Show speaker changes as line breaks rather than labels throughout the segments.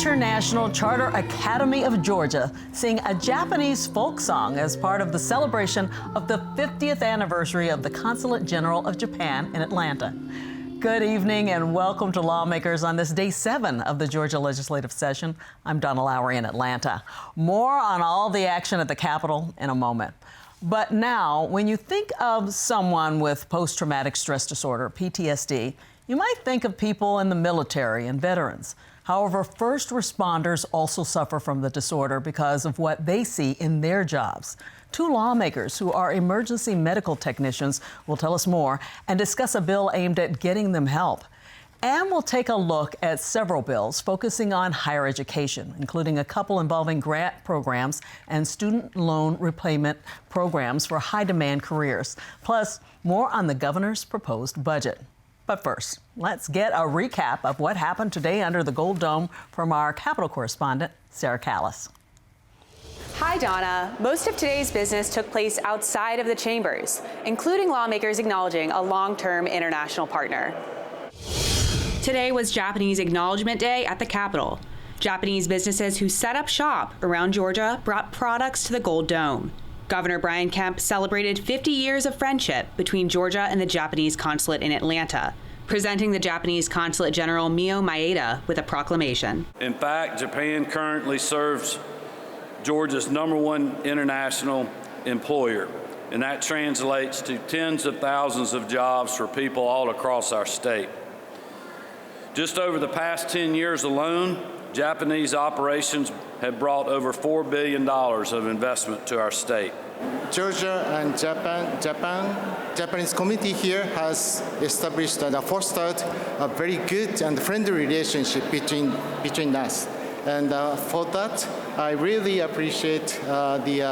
International Charter Academy of Georgia sing a Japanese folk song as part of the celebration of the 50th anniversary of the Consulate General of Japan in Atlanta. Good evening and welcome to Lawmakers on this day 7 of the Georgia legislative session. I'm Lawmakers in Atlanta. More on all the action at the Capitol in a moment. But now, when you think of someone with post-traumatic stress disorder, PTSD, you might think of people in the military and veterans. However, first responders also suffer from the disorder because of what they see in their jobs. Two lawmakers who are emergency medical technicians will tell us more and discuss a bill aimed at getting them help. And we'll take a look at several bills focusing on higher education, including a couple involving grant programs and student loan repayment programs for high-demand careers. Plus, more on the governor's proposed budget. But first, let's get a recap of what happened today under the Gold Dome from our Capitol correspondent, Sarah Callis.
Hi, Donna. Most of today's business took place outside of the chambers, including lawmakers acknowledging a long-term international partner. Today was Japanese Acknowledgement Day at the Capitol. Japanese businesses who set up shop around Georgia brought products to the Gold Dome. Governor Brian Kemp celebrated 50 years of friendship between Georgia and the Japanese consulate in Atlanta, presenting the Japanese Consulate General Mio Maeda with a proclamation.
In fact, Japan currently serves Georgia's #1 international employer, and that translates to tens of thousands of jobs for people all across our state. Just over the past 10 years alone, Japanese operations have brought over $4 billion of investment to our state.
Georgia and Japanese community here has established and fostered a very good and friendly relationship between us. And for that, I really appreciate the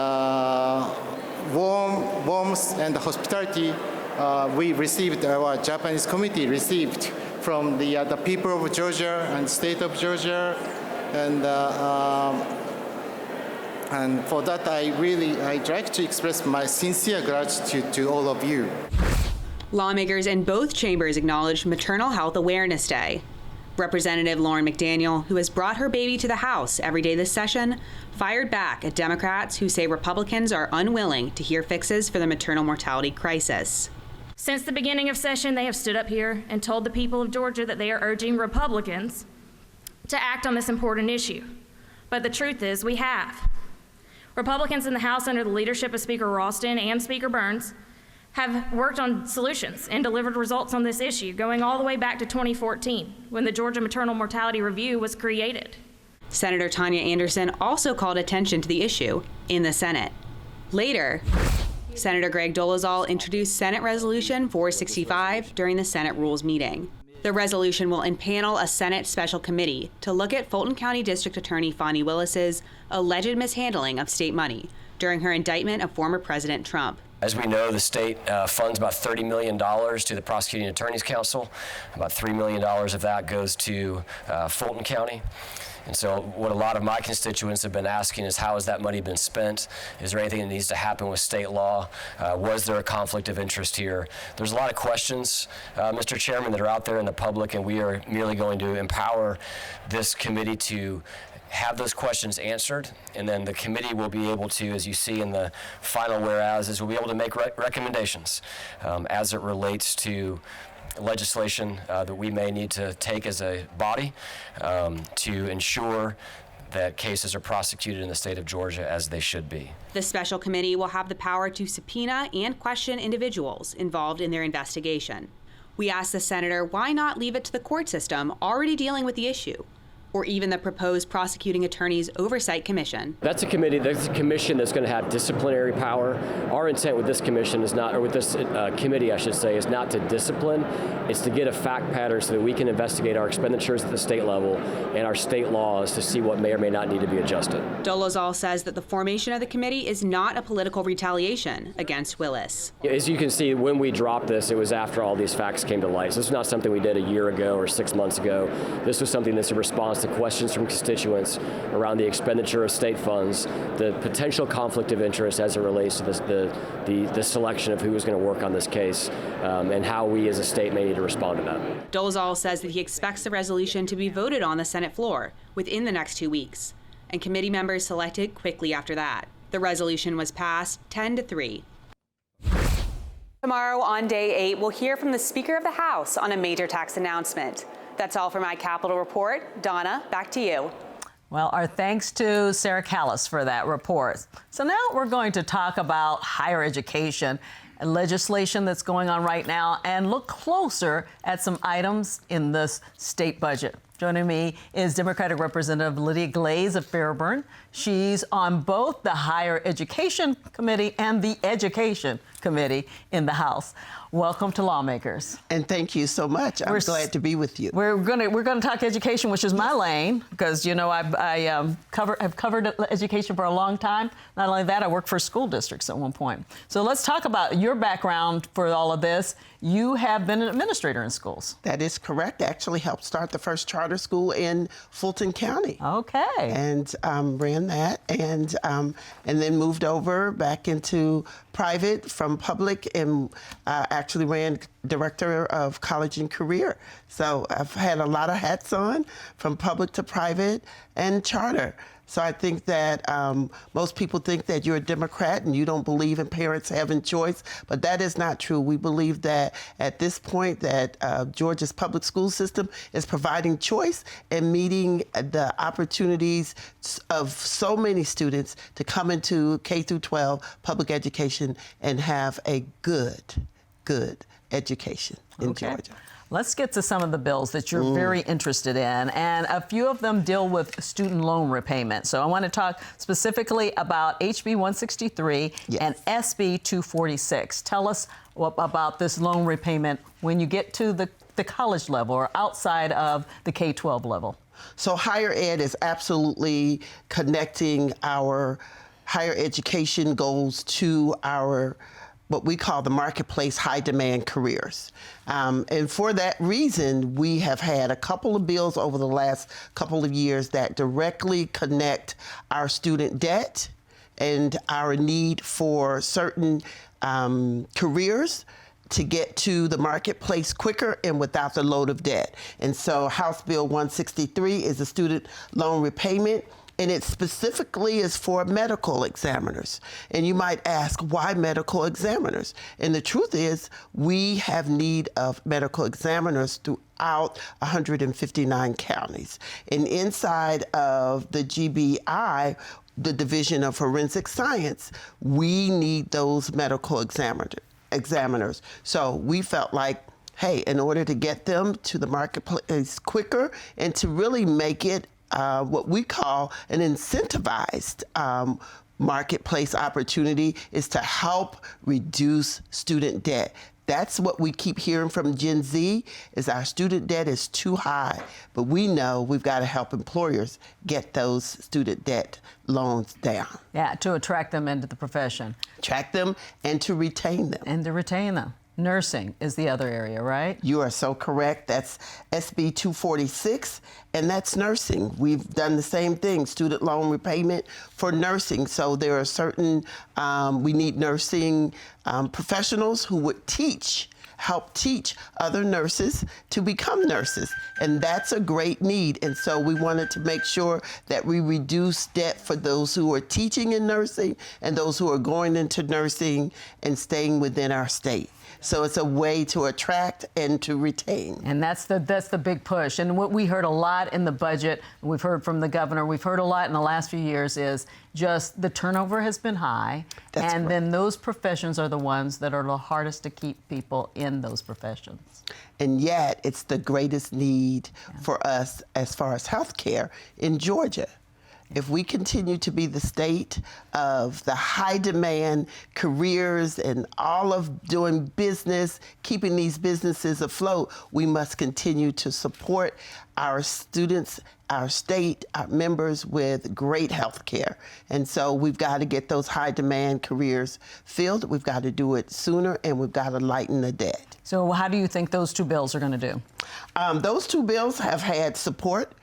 warmth and hospitality we received, our Japanese community received from the people of Georgia and state of Georgia. And for that, I'd like to express my sincere gratitude to all of you.
Lawmakers in both chambers acknowledged Maternal Health Awareness Day. Representative Lauren McDaniel, who has brought her baby to the House every day this session, fired back at Democrats who say Republicans are unwilling to hear fixes for the maternal mortality crisis.
Since the beginning of session, they have stood up here and told the people of Georgia that they are urging Republicans to act on this important issue. But the truth is, we have. Republicans in the House under the leadership of Speaker Ralston and Speaker Burns have worked on solutions and delivered results on this issue, going all the way back to 2014, when the Georgia Maternal Mortality Review was created.
Senator Tanya Anderson also called attention to the issue in the Senate. Later, Senator Greg Dolezal introduced Senate Resolution 465 during the Senate Rules meeting. The resolution will impanel a Senate special committee to look at Fulton County District Attorney Fani Willis's alleged mishandling of state money during her indictment of former President Trump.
As we know, the state funds about $30 million to the Prosecuting Attorney's Council. About $3 million of that goes to Fulton County. And so what a lot of my constituents have been asking is, how has that money been spent? Is there anything that needs to happen with state law? Was there a conflict of interest here? There's a lot of questions, Mr. Chairman, that are out there in the public, and we are merely going to empower this committee to have those questions answered, and then the committee will be able to, as you see in the final whereas, we'll be able to make recommendations as it relates to legislation that we may need to take as a body to ensure that cases are prosecuted in the state of Georgia as they should be.
The special committee will have the power to subpoena and question individuals involved in their investigation. We asked the senator why not leave it to the court system already dealing with the issue, or even the proposed Prosecuting Attorney's Oversight Commission.
That's a commission that's going to have disciplinary power. Our intent with this commission is not, or with this committee, I should say, is not to discipline. It's to get a fact pattern so that we can investigate our expenditures at the state level and our state laws to see what may or may not need to be adjusted.
Dolezal says that the formation of the committee is not a political retaliation against Willis.
As you can see, when we dropped this, it was after all these facts came to light. So this is not something we did a year ago or 6 months ago. This was something that's a response response to questions from constituents around the expenditure of state funds, the potential conflict of interest as it relates to the selection of who is going to work on this case, and how we as a state may need to respond to that.
Dolezal says that he expects the resolution to be voted on the Senate floor within the next 2 weeks, and committee members selected quickly after that. The resolution was passed 10-3. Tomorrow on day 8, we'll hear from the Speaker of the House on a major tax announcement. That's all for my Capitol Report. Donna, back to you.
Well, our thanks to Sarah Callis for that report. So now we're going to talk about higher education and legislation that's going on right now and look closer at some items in this state budget. Joining me is Democratic Representative Lydia Glaze of Fairburn. She's on both the Higher Education Committee and the Education Committee in the House. Welcome to Lawmakers.
And thank you so much. I'm glad to be with you.
We're gonna talk education, which is my lane, because you know I've covered education for a long time. Not only that, I worked for school districts at one point. So let's talk about your background for all of this. You have been an administrator in schools.
That is correct. Actually helped start the first charter school in Fulton County.
Okay.
And ran that, and then moved over back into private from public, and actually ran director of college and career. So I've had a lot of hats on, from public to private and charter. So I think that most people think that you're a Democrat and you don't believe in parents having choice, but that is not true. We believe that at this point that Georgia's public school system is providing choice and meeting the opportunities of so many students to come into K through 12 public education and have a good education in Georgia.
Let's get to some of the bills that you're very interested in, and a few of them deal with student loan repayment. So I want to talk specifically about HB 163 and SB 246. Tell us about this loan repayment when you get to the college level or outside of the K-12 level.
So higher ed is absolutely connecting our higher education goals to our what we call the marketplace high demand careers. And for that reason, we have had a couple of bills over the last couple of years that directly connect our student debt and our need for certain careers to get to the marketplace quicker and without the load of debt. And so House Bill 163 is a student loan repayment, and it specifically is for medical examiners. And you might ask, why medical examiners? And the truth is, we have need of medical examiners throughout 159 counties. And inside of the GBI, the Division of Forensic Science, we need those medical examiners. So we felt like, hey, in order to get them to the marketplace quicker and to really make it what we call an incentivized marketplace opportunity, is to help reduce student debt. That's what we keep hearing from Gen Z, is our student debt is too high. But we know we've got to help employers get those student debt loans down.
Yeah, to attract them into the profession.
Attract them and to retain them.
And to retain them. Nursing is the other area, right?
You are so correct. That's SB 246, and that's nursing. We've done the same thing, student loan repayment for nursing. So there are certain, we need nursing professionals who would help teach other nurses to become nurses. And that's a great need. And so we wanted to make sure that we reduce debt for those who are teaching in nursing and those who are going into nursing and staying within our state. So it's a way to attract and to retain. And
that's the big push. And what we heard a lot in the budget, we've heard from the governor, we've heard a lot in the last few years, is just the turnover has been high.
That's
and
right.
Then those professions are the ones that are the hardest to keep people in those professions.
And yet it's the greatest need for us as far as health care in Georgia. If we continue to be the state of the high demand careers and all of doing business, keeping these businesses afloat, we must continue to support our students, our state, our members with great health care. And so we've got to get those high demand careers filled. We've got to do it sooner, and we've got to lighten the debt.
So how do you think those two bills are going to do?
Those two bills have had support,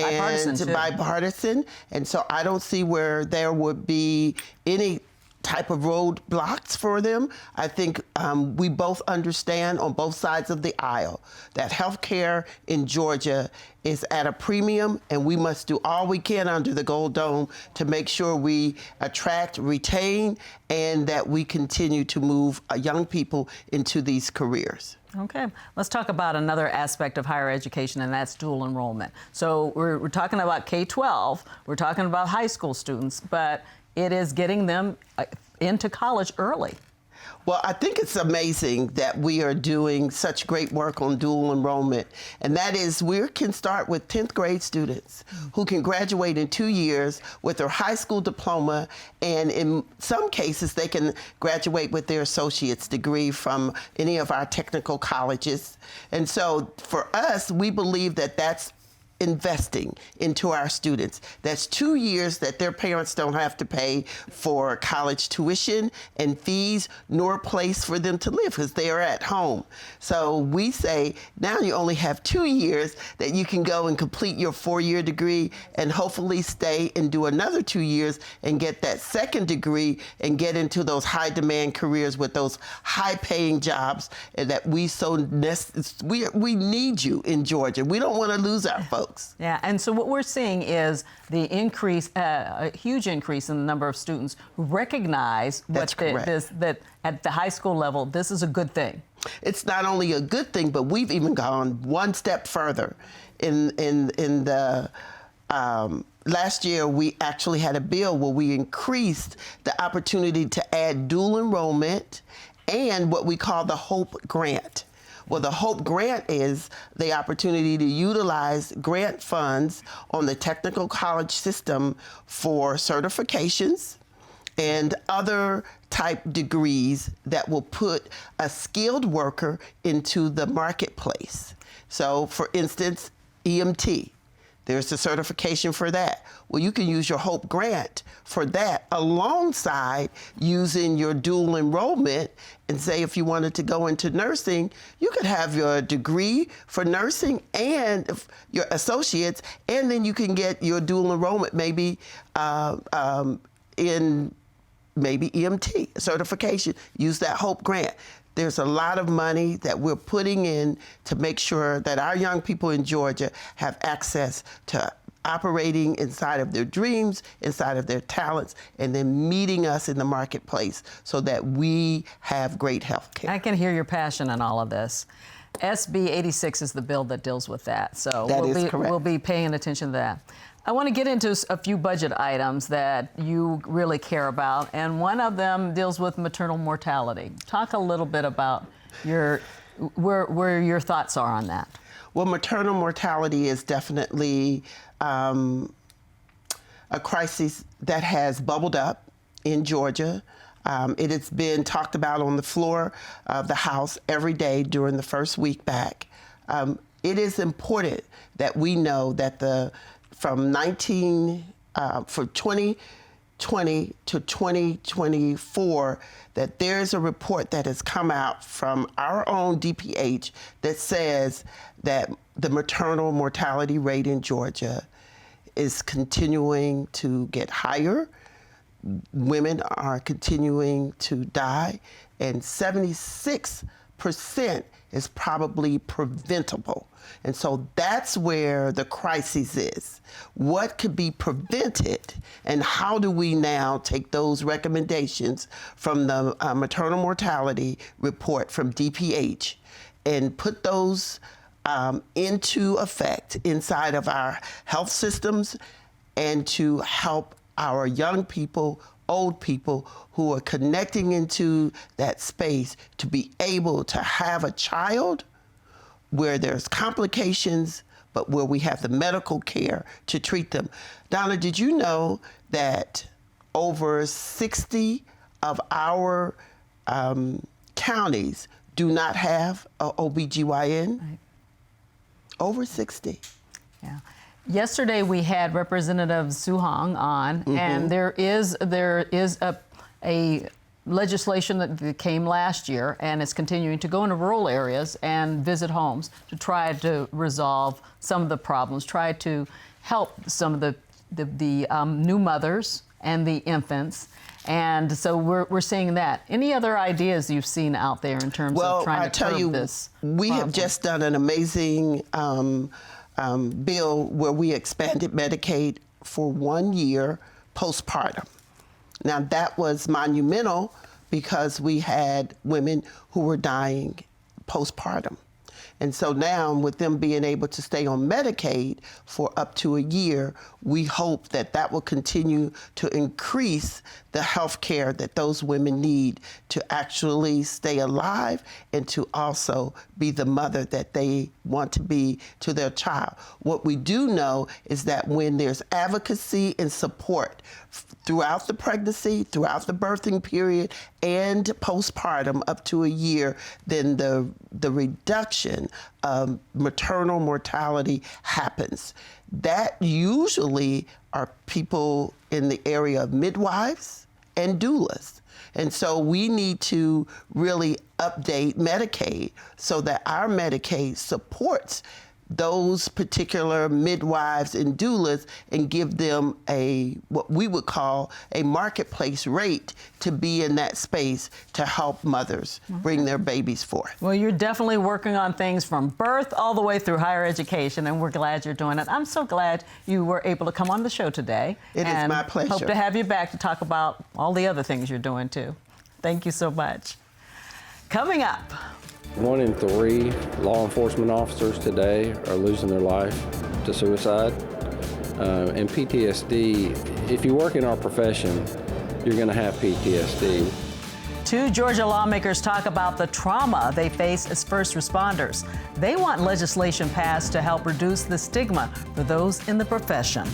Bipartisan, too.
Bipartisan. And so I don't see where there would be any type of roadblocks for them. I think we both understand on both sides of the aisle that healthcare in Georgia is at a premium, and we must do all we can under the Gold Dome to make sure we attract, retain, and that we continue to move young people into these careers.
Okay, let's talk about another aspect of higher education, and that's dual enrollment. So we're talking about K-12, we're talking about high school students, but it is getting them into college early.
Well, I think it's amazing that we are doing such great work on dual enrollment, and that is we can start with 10th grade students who can graduate in 2 years with their high school diploma, and in some cases they can graduate with their associate's degree from any of our technical colleges. And so for us, we believe that that's investing into our students. That's 2 years that their parents don't have to pay for college tuition and fees, nor a place for them to live because they are at home. So we say now you only have 2 years that you can go and complete your 4-year degree and hopefully stay and do another 2 years and get that second degree and get into those high demand careers with those high paying jobs that we need you in Georgia. We don't want to lose our folks.
Yeah, and so what we're seeing is the increase, a huge increase in the number of students who recognize that at the high school level, this is a good thing.
It's not only a good thing, but we've even gone one step further. In the last year, we actually had a bill where we increased the opportunity to add dual enrollment and what we call the HOPE grant. Well, the HOPE grant is the opportunity to utilize grant funds on the technical college system for certifications and other type degrees that will put a skilled worker into the marketplace. So, for instance, EMT. There's a certification for that. Well, you can use your HOPE grant for that alongside using your dual enrollment. And say if you wanted to go into nursing, you could have your degree for nursing and your associates, and then you can get your dual enrollment maybe in maybe EMT certification. Use that HOPE grant. There's a lot of money that we're putting in to make sure that our young people in Georgia have access to operating inside of their dreams, inside of their talents, and then meeting us in the marketplace so that we have great health care.
I can hear your passion in all of this. SB 86 is the bill that deals with that. So we'll be paying attention to that. I want to get into a few budget items that you really care about, and one of them deals with maternal mortality. Talk a little bit about where your thoughts are on that.
Well, maternal mortality is definitely a crisis that has bubbled up in Georgia. It has been talked about on the floor of the House every day during the first week back. It is important that we know that from 2020 to 2024, that there's a report that has come out from our own DPH that says that the maternal mortality rate in Georgia is continuing to get higher. Women are continuing to die, and 76% is probably preventable. And so that's where the crisis is. What could be prevented, and how do we now take those recommendations from the maternal mortality report from DPH and put those into effect inside of our health systems and to help our young people, old people who are connecting into that space to be able to have a child where there's complications, but where we have the medical care to treat them. Donna, did you know that over 60 of our counties do not have an OBGYN? Right. Over 60.
Yeah. Yesterday we had Representative Suhong on, and there is a legislation that came last year and is continuing to go into rural areas and visit homes to try to resolve some of the problems, try to help some of the new mothers and the infants. And so we're seeing that. Any other ideas you've seen out there in terms of trying to curb this?
We have just done an amazing bill where we expanded Medicaid for 1 year postpartum. Now that was monumental because we had women who were dying postpartum. And so now, with them being able to stay on Medicaid for up to a year, we hope that that will continue to increase the health care that those women need to actually stay alive and to also be the mother that they want to be to their child. What we do know is that when there's advocacy and support throughout the pregnancy, throughout the birthing period, and postpartum up to a year, then the reduction of maternal mortality happens. That usually are people in the area of midwives and doulas. And so we need to really update Medicaid so that our Medicaid supports those particular midwives and doulas and give them what we would call a marketplace rate to be in that space to help mothers bring their babies forth.
Well, you're definitely working on things from birth all the way through higher education, and we're glad you're doing it. I'm so glad you were able to come on the show today.
It is my pleasure.
Hope to have you back to talk about all the other things you're doing too. Thank you so much. Coming up.
1 in 3 law enforcement officers today are losing their life to suicide. And PTSD, if you work in our profession, you're going to have PTSD.
2 Georgia lawmakers talk about the trauma they face as first responders. They want legislation passed to help reduce the stigma for those in the profession.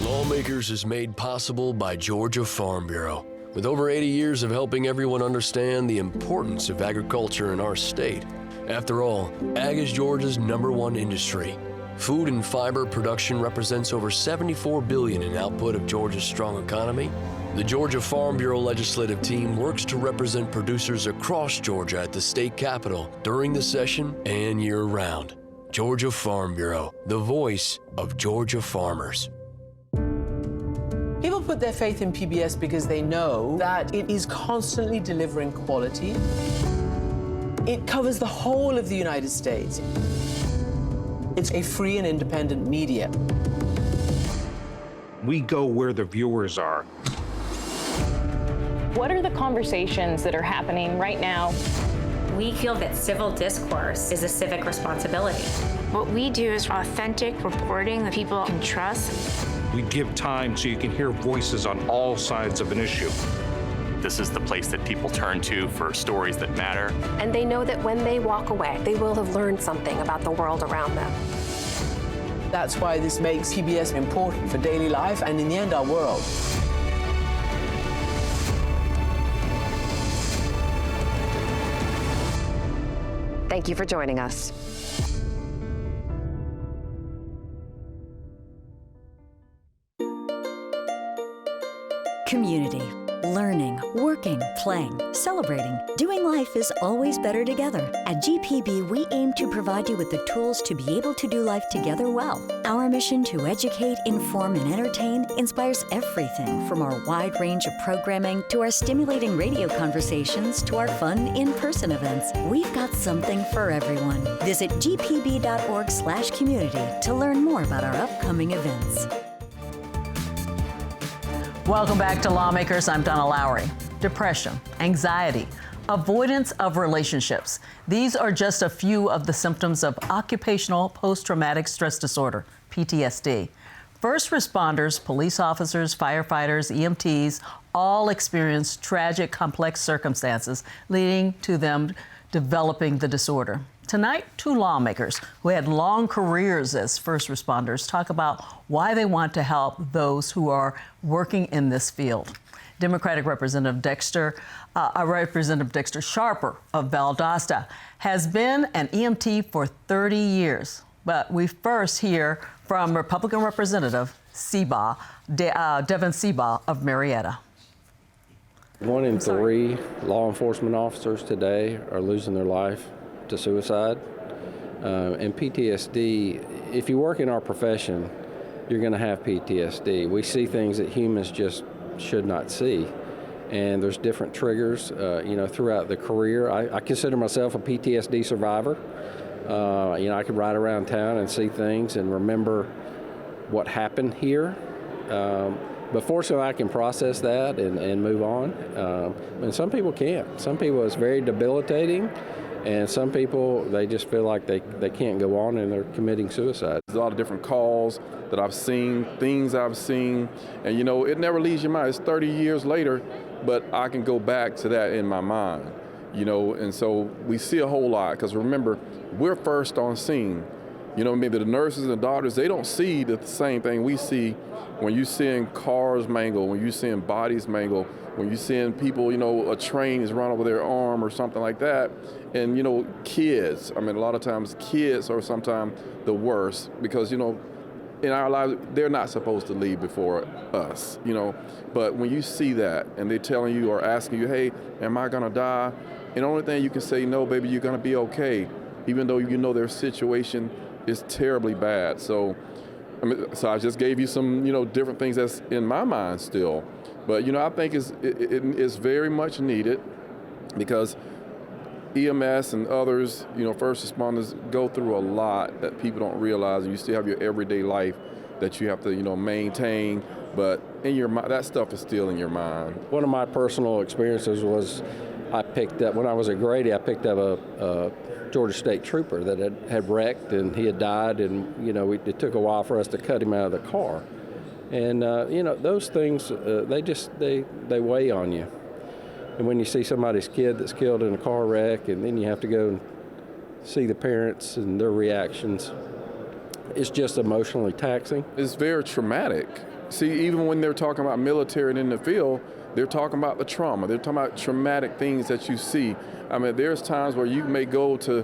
Lawmakers is made possible by Georgia Farm Bureau. With over 80 years of helping everyone understand the importance of agriculture in our state. After all, ag is Georgia's #1 industry. Food and fiber production represents over $74 billion in output of Georgia's strong economy. The Georgia Farm Bureau legislative team works to represent producers across Georgia at the state capitol during the session and year-round. Georgia Farm Bureau, the voice of Georgia farmers.
People put their faith in PBS because they know that it is constantly delivering quality. It covers the whole of the United States. It's a free and independent media.
We go where the viewers are.
What are the conversations that are happening right now?
We feel that civil discourse is a civic responsibility.
What we do is authentic reporting that people can trust.
We give time so you can hear voices on all sides of an issue.
This is the place that people turn to for stories that matter.
And they know that when they walk away, they will have learned something about the world around them.
That's why this makes PBS important for daily life and, in the end, our world.
Thank you for joining us.
Community. Learning, working, playing, celebrating, doing life is always better together. At GPB, we aim to provide you with the tools to be able to do life together well. Our mission to educate, inform, and entertain inspires everything from our wide range of programming to our stimulating radio conversations to our fun in-person events. We've got something for everyone. Visit gpb.org/community to learn more about our upcoming events.
Welcome back to Lawmakers. I'm Donna Lowry. Depression, anxiety, avoidance of relationships. These are just a few of the symptoms of occupational post-traumatic stress disorder, PTSD. First responders, police officers, firefighters, EMTs, all experience tragic, complex circumstances leading to them developing the disorder. Tonight, 2 lawmakers who had long careers as first responders talk about why they want to help those who are working in this field. Democratic Representative Dexter Sharper of Valdosta has been an EMT for 30 years. But we first hear from Republican Representative Devin Seabaugh of Marietta.
1 in 3 law enforcement officers today are losing their life to suicide. And PTSD, if you work in our profession, you're going to have PTSD. We see things that humans just should not see. And there's different triggers, throughout the career. I consider myself a PTSD survivor. I could ride around town and see things and remember what happened here. But fortunately, I can process that and move on. And some people can't. Some people, it's very debilitating. And some people, they just feel like they can't go on and they're committing suicide.
There's a lot of different calls that I've seen, things I've seen, and it never leaves your mind. It's 30 years later, but I can go back to that in my mind, and so we see a whole lot, because remember, we're first on scene. Maybe the nurses and doctors, they don't see the same thing we see when you're seeing cars mangle, when you're seeing bodies mangle, when you're seeing people, a train is run over their arm or something like that. And, kids, a lot of times kids are sometimes the worst, because, in our lives, they're not supposed to leave before us, But when you see that and they're telling you or asking you, hey, am I going to die? And the only thing you can say, no, baby, you're going to be okay, even though their situation is terribly bad. So, so I just gave you some, different things that's in my mind still. But, I think it's very much needed, because EMS and others, first responders go through a lot that people don't realize, and you still have your everyday life that you have to, maintain, but in your mind, that stuff is still in your mind.
One of my personal experiences was when I was at Grady, I picked up a Georgia State trooper that had wrecked, and he had died, and, it took a while for us to cut him out of the car. And, those things, they weigh on you. And when you see somebody's kid that's killed in a car wreck, and then you have to go and see the parents and their reactions, it's just emotionally taxing.
It's very traumatic. See, even when they're talking about military and in the field, they're talking about the trauma. They're talking about traumatic things that you see. There's times where you may go to,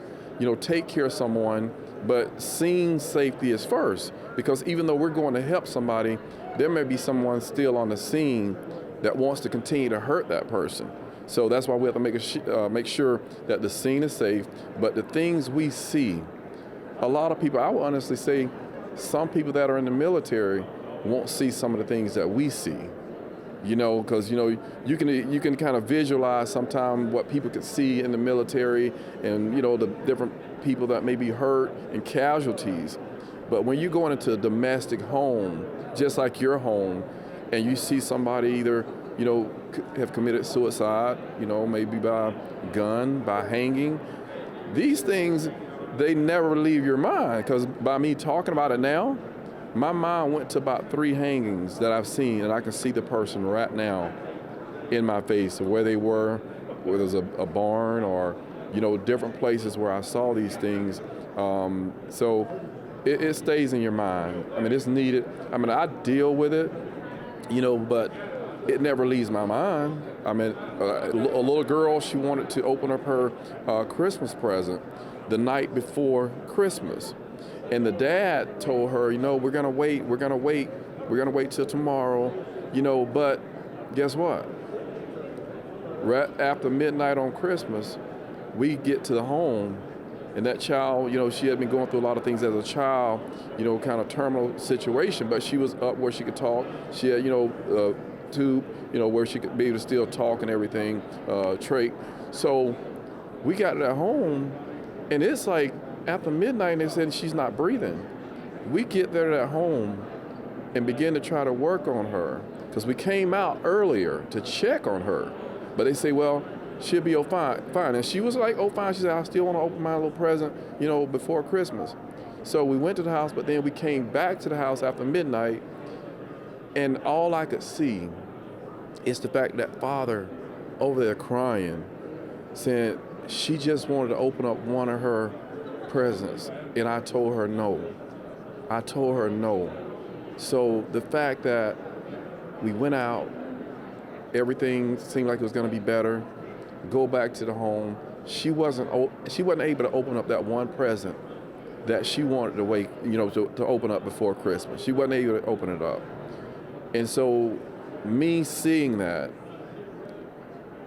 take care of someone, but scene safety is first. Because even though we're going to help somebody, there may be someone still on the scene that wants to continue to hurt that person. So that's why we have to make sure that the scene is safe. But the things we see, a lot of people, I would honestly say, some people that are in the military won't see some of the things that we see. Because you can kind of visualize sometimes what people could see in the military, and the different people that may be hurt and casualties. But when you're going into a domestic home, just like your home, and you see somebody either, have committed suicide, maybe by gun, by hanging, these things, they never leave your mind. Because by me talking about it now, my mind went to about 3 hangings that I've seen, and I can see the person right now in my face, where they were, whether it was a barn or, different places where I saw these things. So it stays in your mind. It's needed. I deal with it, but it never leaves my mind. A little girl, she wanted to open up her Christmas present the night before Christmas. And the dad told her, we're going to wait till tomorrow, but guess what? Right after midnight on Christmas, we get to the home, and that child, she had been going through a lot of things as a child, kind of terminal situation, but she was up where she could talk. She had, tube, where she could be able to still talk and everything, trach. So we got to that home, and it's like after midnight, and they said she's not breathing. We get there to that home and begin to try to work on her, because we came out earlier to check on her, but they say, well, she'll be fine. And she was like, oh, fine. She said, I still want to open my little present, before Christmas. So we went to the house, but then we came back to the house after midnight, and all I could see is the fact that father over there crying, saying she just wanted to open up one of her presents, and I told her no. So the fact that we went out, everything seemed like it was going to be better, go back to the home, she wasn't able to open up that one present that she wanted to wait, to open up before Christmas. She wasn't able to open it up. And so me seeing that,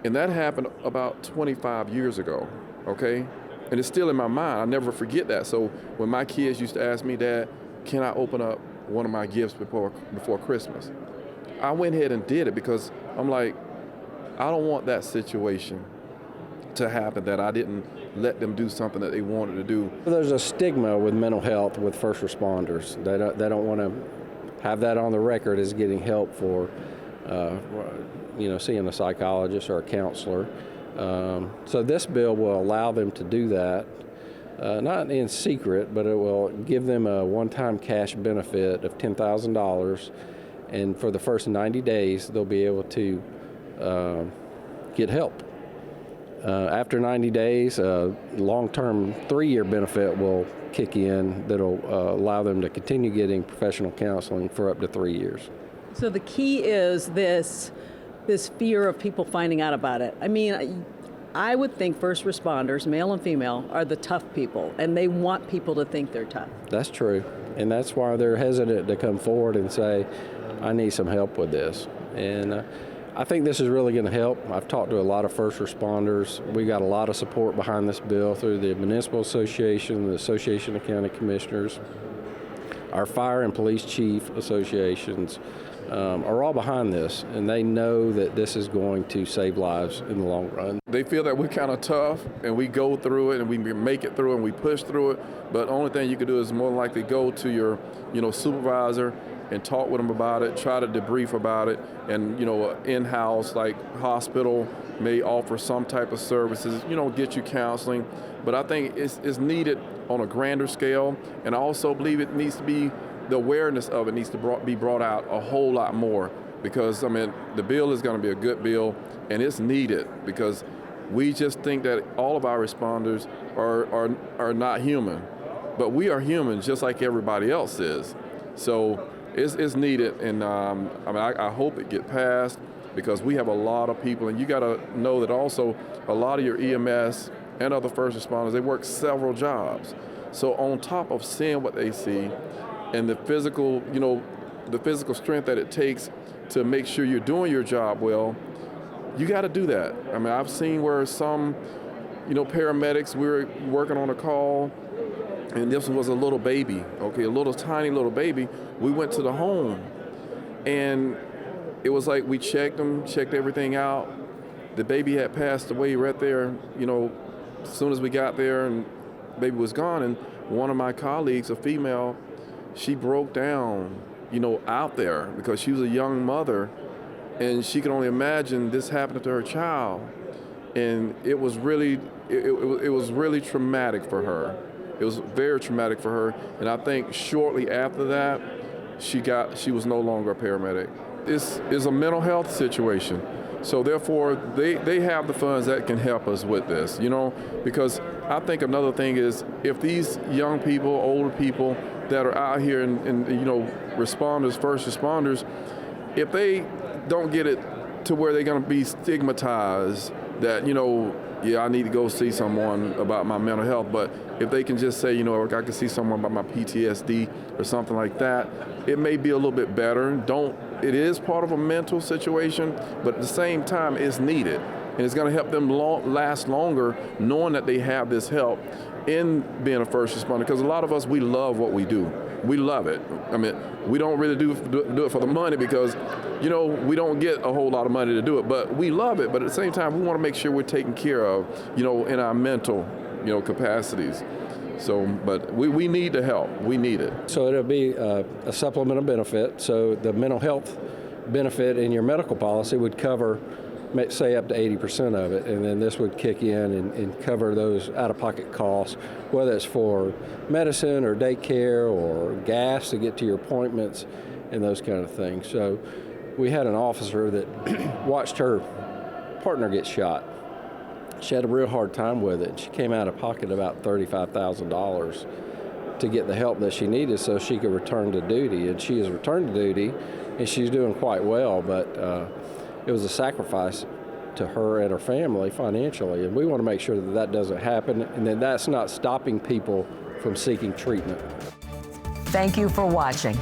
and that happened about 25 years ago, okay? And it's still in my mind. I'll never forget that. So when my kids used to ask me, Dad, can I open up one of my gifts before Christmas? I went ahead and did it because I'm like, I don't want that situation to happen, that I didn't let them do something that they wanted to do.
There's a stigma with mental health with first responders. They don't want to have that on the record as getting help for, seeing a psychologist or a counselor. So this bill will allow them to do that, not in secret, but it will give them a one-time cash benefit of $10,000, and for the first 90 days, they'll be able to get help. After 90 days, a long-term 3-year benefit will kick in that'll allow them to continue getting professional counseling for up to 3 years.
So the key is this fear of people finding out about it. I mean, I would think first responders, male and female, are the tough people, and they want people to think they're tough.
That's true, and that's why they're hesitant to come forward and say, I need some help with this. And I think this is really going to help. I've talked to a lot of first responders. We got a lot of support behind this bill through the Municipal Association, the Association of County Commissioners, our fire and police chief associations are all behind this, and they know that this is going to save lives in the long run.
They feel that we're kind of tough, and we go through it, and we make it through, and we push through it, but the only thing you can do is more than likely go to your supervisor and talk with them about it, try to debrief about it, and in-house, like hospital may offer some type of services, get you counseling. But I think it's needed on a grander scale, and I also believe it needs to be, the awareness of it needs to be brought out a whole lot more, because the bill is going to be a good bill, and it's needed, because we just think that all of our responders are not human, but we are human just like everybody else is. So it's needed, and I hope it get passed, because we have a lot of people, and you got to know that also a lot of your EMS and other first responders, they work several jobs. So on top of seeing what they see and the physical strength that it takes to make sure you're doing your job well, you got to do that. I've seen where some, paramedics, we were working on a call, and this was a little baby, a little tiny little baby. We went to the home, and it was like we checked everything out. The baby had passed away right there, as soon as we got there, and the baby was gone. And one of my colleagues, a female, she broke down, out there, because she was a young mother, and she could only imagine this happening to her child. And it was really traumatic for her. It was very traumatic for her, and I think shortly after that, she was no longer a paramedic. This is a mental health situation, so therefore they have the funds that can help us with this, because I think another thing is, if these young people, older people that are out here and responders, first responders, if they don't get it to where they're going to be stigmatized that, I need to go see someone about my mental health, but if they can just say, I can see someone about my PTSD or something like that, it may be a little bit better. It is part of a mental situation, but at the same time, it's needed. And it's going to help them last longer, knowing that they have this help in being a first responder. Because a lot of us, we love what we do. We love it. We don't really do it for the money, because, we don't get a whole lot of money to do it, but we love it. But at the same time, we want to make sure we're taken care of, in our mental, capacities. So, but we need the help. We need it.
So it'll be a supplemental benefit. So the mental health benefit in your medical policy would cover, say, up to 80% of it, and then this would kick in and cover those out-of-pocket costs, whether it's for medicine or daycare or gas to get to your appointments and those kind of things. So we had an officer that watched her partner get shot. She had a real hard time with it. She came out of pocket about $35,000 to get the help that she needed so she could return to duty. And she has returned to duty, and she's doing quite well, but it was a sacrifice to her and her family financially. And we want to make sure that doesn't happen, and that that's not stopping people from seeking treatment.
Thank you for watching.